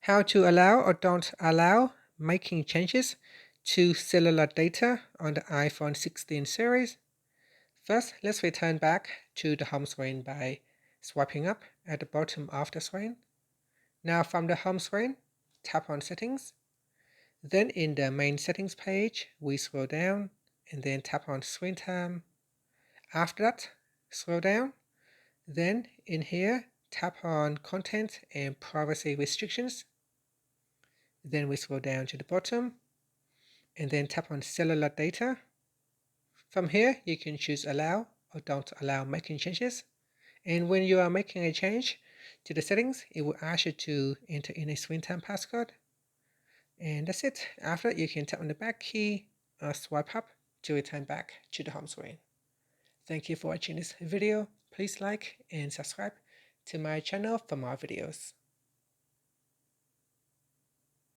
how to allow or don't allow making changes to cellular data on the iPhone 16 series. First, let's return back to the home screen by swiping up at the bottom of the screen. Now from the home screen, tap on Settings. Then in the main settings page, we scroll down and then tap on Screen Time. After that, scroll down. Then in here, tap on Content and Privacy Restrictions. Then we scroll down to the bottom and then tap on Cellular Data. From here, you can choose Allow or Don't Allow making changes. And when you are making a change to the settings, it will ask you to enter in a screen time passcode. And that's it. After that, you can tap on the back key or swipe up to return back to the home screen. Thank you for watching this video. Please like and subscribe to my channel for more videos.